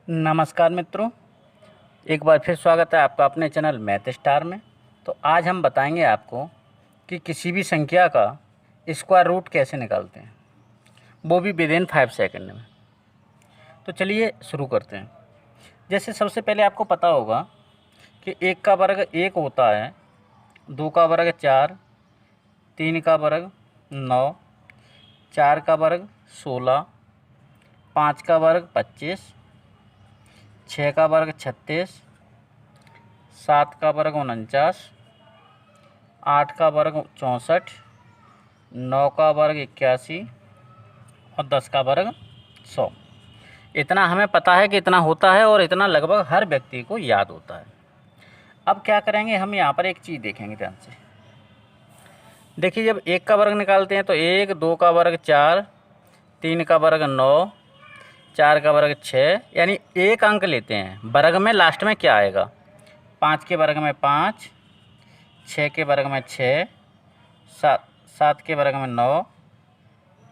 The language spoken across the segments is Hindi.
नमस्कार मित्रों, एक बार फिर स्वागत है आपका अपने चैनल मैथ स्टार में। तो आज हम बताएंगे आपको कि किसी भी संख्या का स्क्वायर रूट कैसे निकालते हैं, वो भी विदिन 5 सेकंड में। तो चलिए शुरू करते हैं। जैसे सबसे पहले आपको पता होगा कि 1 का वर्ग 1 होता है, 2 का वर्ग 4, 3 का वर्ग 9, 4 का वर्ग 16, 5 का वर्ग 25, 6 का वर्ग 36, 7 का वर्ग 49, 8 का वर्ग 64, 9 का वर्ग 81 और 10 का वर्ग 100। इतना हमें पता है कि इतना होता है और इतना लगभग हर व्यक्ति को याद होता है। अब क्या करेंगे, हम यहाँ पर एक चीज़ देखेंगे ध्यान से। देखिए, जब 1 का वर्ग निकालते हैं तो 1, 2 का वर्ग 4, 3 का वर्ग 9, 4 का वर्ग 6, यानी एक अंक लेते हैं। वर्ग में लास्ट में क्या आएगा? 5 के वर्ग में 5, 6 के वर्ग में 6, 7 के वर्ग में 9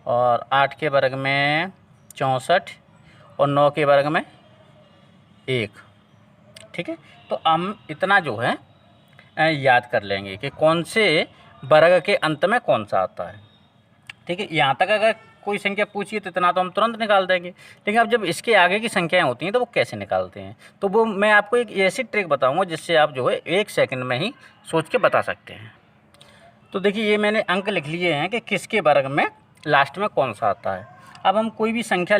और 8 के वर्ग में 64 और 9 के वर्ग में 1। ठीक है, तो हम इतना जो है याद कर लेंगे कि कौन से वर्ग के अंत में कौन सा आता है। ठीक है, यहाँ तक अगर कोई संख्या पूछिए तो इतना तो हम तुरंत निकाल देंगे। लेकिन अब जब इसके आगे की संख्याएं होती हैं तो वो कैसे निकालते हैं, तो वो मैं आपको एक ऐसी ट्रिक बताऊंगा जिससे आप जो है 1 सेकंड में ही सोच के बता सकते हैं। तो देखिए, ये मैंने अंक लिख लिए हैं कि किसके वर्ग में लास्ट में कौन सा आता है। अब हम कोई भी संख्या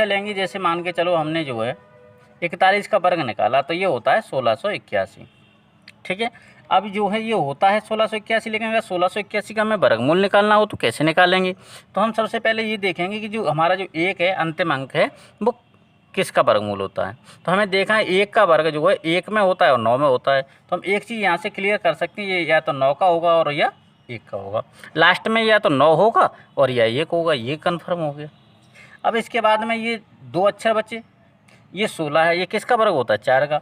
लेंगे, जैसे मान के चलो हमने जो है 41 का वर्ग निकाला तो ये होता है 1681। ठीक है, अब जो है ये होता है 1681, लेकिन अगर 1681 का हमें वर्गमूल निकालना हो तो कैसे निकालेंगे? तो हम सबसे पहले ये देखेंगे कि जो हमारा जो 1 है, अंतिम अंक है, वो किसका वर्गमूल होता है। तो हमें देखा है 1 का वर्ग जो है 1 में होता है और 9 में होता है। तो हम एक चीज़ यहाँ से क्लियर कर सकते हैं, ये या तो 9 का होगा और या 1 का होगा। लास्ट में या तो 9 होगा और या 1 होगा, ये कन्फर्म हो गया। अब इसके बाद में ये 2 अक्षर बचे, ये 16 है, ये किसका वर्ग होता है? 4 का।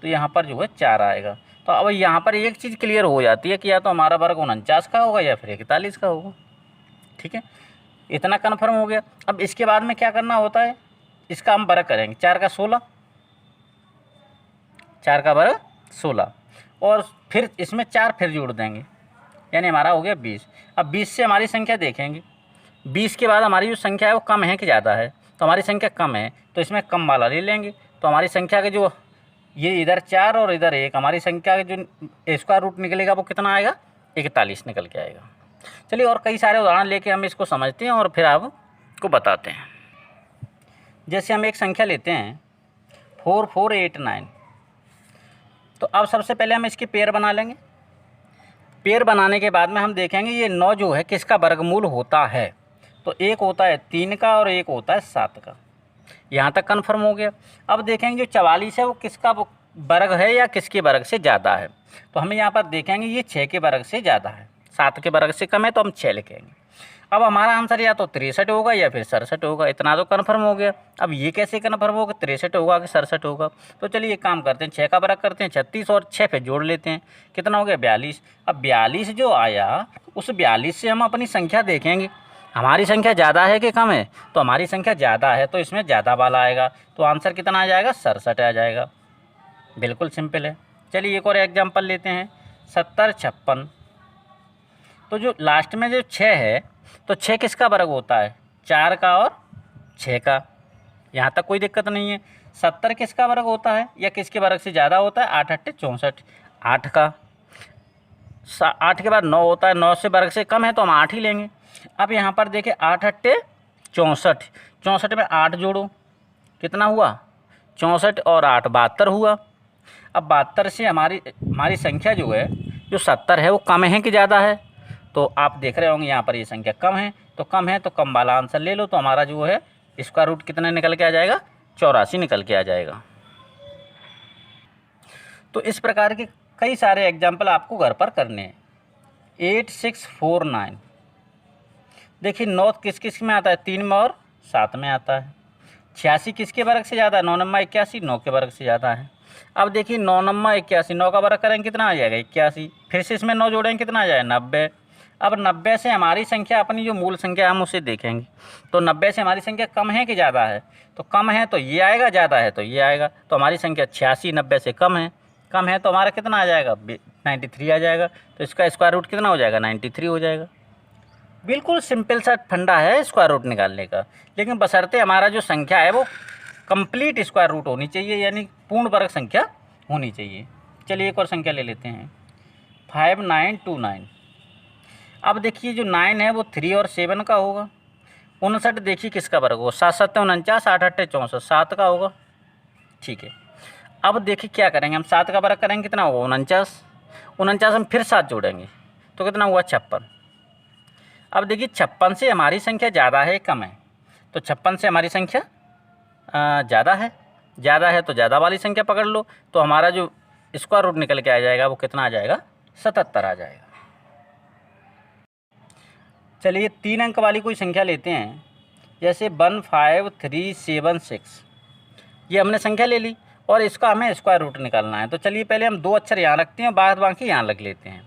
तो यहाँ पर जो है 4 आएगा। तो अब यहाँ पर एक चीज़ क्लियर हो जाती है कि या तो हमारा वर्ग 49 का होगा या फिर 41 का होगा। ठीक है, इतना कन्फर्म हो गया। अब इसके बाद में क्या करना होता है, इसका हम वर्ग करेंगे। 4 का 16, 4 का वर्ग 16 और फिर इसमें 4 फिर जोड़ देंगे, यानी हमारा हो गया 20। अब 20 से हमारी संख्या देखेंगे, 20 के बाद हमारी जो संख्या है वो कम है कि ज़्यादा है? तो हमारी संख्या कम है, तो इसमें कम वाला ले लेंगे। तो हमारी संख्या के जो ये इधर 4 और इधर 1, हमारी संख्या का जो स्क्वायर रूट निकलेगा वो कितना आएगा? 41 निकल के आएगा। चलिए और कई सारे उदाहरण लेके हम इसको समझते हैं और फिर आपको बताते हैं। जैसे हम एक संख्या लेते हैं 4489। तो अब सबसे पहले हम इसके पेयर बना लेंगे। पेयर बनाने के बाद में हम देखेंगे ये 9 जो है किसका वर्गमूल होता है। तो एक होता है 3 का और एक होता है 7 का। यहाँ तक कन्फर्म हो गया। अब देखेंगे जो 44 है वो किसका वर्ग है या किसके वर्ग से ज़्यादा है। तो हमें यहाँ पर देखेंगे ये 6 के वर्ग से ज़्यादा है, 7 के वर्ग से कम है, तो हम 6 लिखेंगे। अब हमारा आंसर या तो 63 होगा या फिर 67 होगा। इतना तो कन्फर्म हो गया। अब ये कैसे कन्फर्म होगा 63 होगा कि 67 होगा? तो चलिए एक काम करते हैं, 6 का वर्ग करते हैं 36 और 6 फिर जोड़ लेते हैं। कितना हो गया? 42। अब 42 जो आया उस 42 से हम अपनी संख्या देखेंगे, हमारी संख्या ज़्यादा है कि कम है? तो हमारी संख्या ज़्यादा है, तो इसमें ज़्यादा वाला आएगा। तो आंसर कितना आ जाएगा? 67 आ जाएगा। बिल्कुल सिंपल है। चलिए एक और एग्जांपल लेते हैं, 70 56। तो जो लास्ट में जो 6 है, तो 6 किसका वर्ग होता है? 4 का और 6 का। यहाँ तक कोई दिक्कत नहीं है। 70 किसका वर्ग होता है या किसके वर्ग से ज़्यादा होता है? 8 8 64, 8 का। 8 के बाद 9 होता है, 9 से वर्ग से कम है तो हम 8 ही लेंगे। अब यहाँ पर देखिए 8 8 64, 64 में 8 जोड़ो, कितना हुआ? 64 और 8 72 हुआ। अब 72 से हमारी संख्या जो है, जो 70 है, वो कम है कि ज़्यादा है? तो आप देख रहे होंगे यहाँ पर ये संख्या कम है, तो कम है तो कम वाला आंसर ले लो। तो हमारा जो है स्क्वायर रूट कितना निकल के आ जाएगा? 84 निकल के आ जाएगा। तो इस प्रकार के कई सारे एग्जाम्पल आपको घर पर करने हैं। 8649। देखिए 9 किस किस में आता है? 3 में और 7 में आता है। 86 किसके वर्ग से ज़्यादा है? 9 नम्मा 81 9 के वर्ग से ज़्यादा है। अब देखिए 9 नम्मा 81, 9 का वर्ग करेंगे कितना आ जाएगा? 81। फिर से इसमें 9 जोड़ेंगे कितना आ जाएगा? 90। अब 90 से हमारी संख्या, अपनी जो मूल संख्या हम उसे देखेंगे। तो 90 से हमारी संख्या कम है कि ज़्यादा है? तो कम है तो ये आएगा, ज़्यादा है तो ये आएगा। तो हमारी संख्या 86 90 से कम है। कम है तो हमारा कितना आ जाएगा? 93 आ जाएगा। तो इसका स्क्वायर रूट कितना हो जाएगा? 93 हो जाएगा। बिल्कुल सिंपल सा फंडा है स्क्वायर रूट निकालने का, लेकिन बशर्ते हमारा जो संख्या है वो कंप्लीट स्क्वायर रूट होनी चाहिए, यानी पूर्ण वर्ग संख्या होनी चाहिए। चलिए एक और संख्या ले लेते हैं, 5929। अब देखिए जो 9 है वो 3 और 7 का होगा। 59 देखिए किसका वर्ग होगा? 7 7 49, 8 8 64, 7 का होगा। ठीक है, अब देखिए क्या करेंगे हम, 7 का वर्ग करेंगे कितना होगा? 49। 49 हम फिर 7 जोड़ेंगे तो कितना हुआ? 56। अब देखिए 56 से हमारी संख्या ज़्यादा है कम है? तो 56 से हमारी संख्या ज़्यादा है। ज़्यादा है तो ज़्यादा वाली संख्या पकड़ लो। तो हमारा जो स्क्वायर रूट निकल के आ जाएगा वो कितना आ जाएगा? 77 आ जाएगा। चलिए 3 अंक वाली कोई संख्या लेते हैं, जैसे 15376। ये हमने संख्या ले ली और इसका हमें स्क्वायर रूट निकालना है। तो चलिए पहले हम 2 अक्षर यहाँ रखते हैं, बाद बाकी यहाँ रख लेते हैं।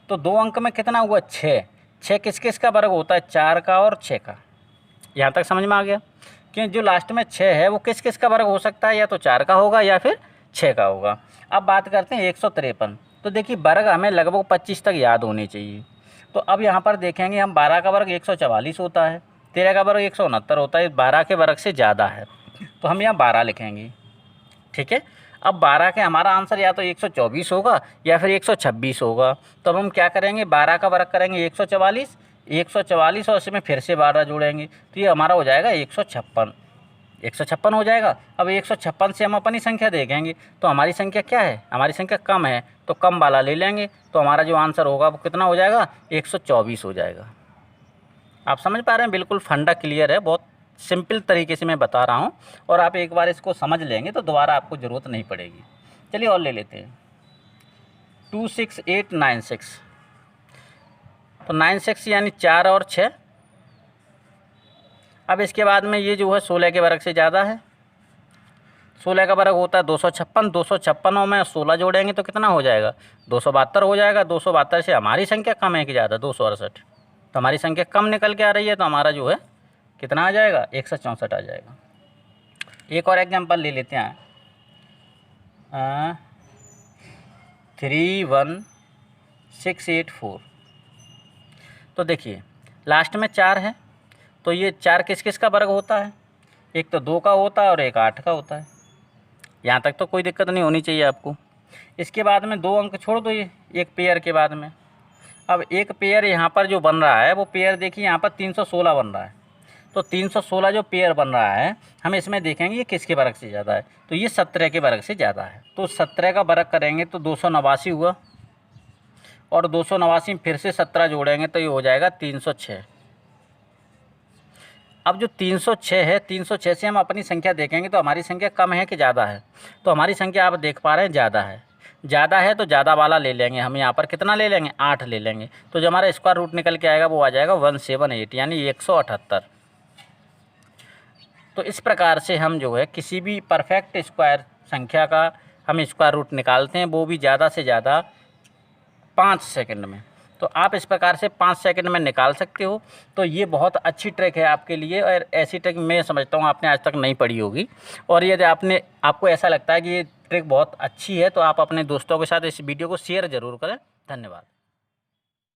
तो 2 अंक में कितना हुआ? 6। 6 किस किस का वर्ग होता है? 4 का और 6 का। यहाँ तक समझ में आ गया? कि जो लास्ट में 6 है वो किस किस का वर्ग हो सकता है? या तो 4 का होगा या फिर 6 का होगा। अब बात करते हैं 153। तो देखिए वर्ग हमें लगभग 25 तक याद होने चाहिए। तो अब यहाँ पर देखेंगे हम, 12 का वर्ग 144 होता है, 13 का वर्ग 169 होता है, 12 के वर्ग से ज़्यादा है तो हम यहाँ 12 लिखेंगे। ठीक है, अब 12 के हमारा आंसर या तो 124 होगा या फिर 126 होगा। तो अब हम क्या करेंगे? 12 का वर्ग करेंगे 144, 144 और इसमें फिर से 12 जोड़ेंगे तो ये हमारा हो जाएगा 156। 156 हो जाएगा। अब 156 से हम अपनी संख्या देखेंगे तो हमारी संख्या क्या है? हमारी संख्या कम है तो कम वाला ले लेंगे। तो हमारा जो आंसर होगा वो कितना हो जाएगा? 124 हो जाएगा। आप समझ पा रहे हैं? बिल्कुल फंडा क्लियर है, बहुत सिंपल तरीके से मैं बता रहा हूँ और आप एक बार इसको समझ लेंगे तो दोबारा आपको ज़रूरत नहीं पड़ेगी। चलिए और ले लेते हैं 26896। तो 96 यानी 4 और 6। अब इसके बाद में ये जो है 16 के वर्ग से ज़्यादा है। 16 का वर्ग होता है 256। 256 में 16 जोड़ेंगे तो कितना हो जाएगा? 272 हो जाएगा। 272 से हमारी संख्या कम है कि ज़्यादा? 268। तो हमारी संख्या कम निकल के आ रही है तो हमारा जो है कितना आ जाएगा? 164 आ जाएगा। एक और एग्जांपल ले लेते हैं, 31684। तो देखिए लास्ट में 4 है तो ये 4 किस किस का वर्ग होता है? एक तो 2 का होता है और एक 8 का होता है। यहाँ तक तो कोई दिक्कत नहीं होनी चाहिए आपको। इसके बाद में 2 अंक छोड़ दो, ये एक पेयर के बाद में। अब एक पेयर यहाँ पर जो बन रहा है वो पेयर देखिए यहाँ पर 316 बन रहा है। तो 316 जो पेयर बन रहा है हम इसमें देखेंगे ये किसके वर्ग से ज़्यादा है? तो ये 17 के वर्ग से ज़्यादा है। तो 17 का वर्ग करेंगे तो 289 हुआ और 289 फिर से 17 जोड़ेंगे तो ये हो जाएगा 306। अब जो 306 है, 306 से हम अपनी संख्या देखेंगे तो हमारी संख्या कम है कि ज़्यादा है? तो हमारी संख्या आप देख पा रहे हैं ज़्यादा है। ज़्यादा है तो ज़्यादा वाला ले लेंगे हम। यहाँ पर कितना ले लेंगे? 8 ले लेंगे। तो जो हमारा स्क्वायर रूट निकल के आएगा वो आ जाएगा 178 यानी 178। तो इस प्रकार से हम जो है किसी भी परफेक्ट स्क्वायर संख्या का हम स्क्वायर रूट निकालते हैं, वो भी ज़्यादा से ज़्यादा 5 सेकंड में। तो आप इस प्रकार से 5 सेकंड में निकाल सकते हो। तो ये बहुत अच्छी ट्रिक है आपके लिए और ऐसी ट्रिक मैं समझता हूँ आपने आज तक नहीं पढ़ी होगी। और यदि आपको ऐसा लगता है कि ये ट्रिक बहुत अच्छी है तो आप अपने दोस्तों के साथ इस वीडियो को शेयर ज़रूर करें। धन्यवाद।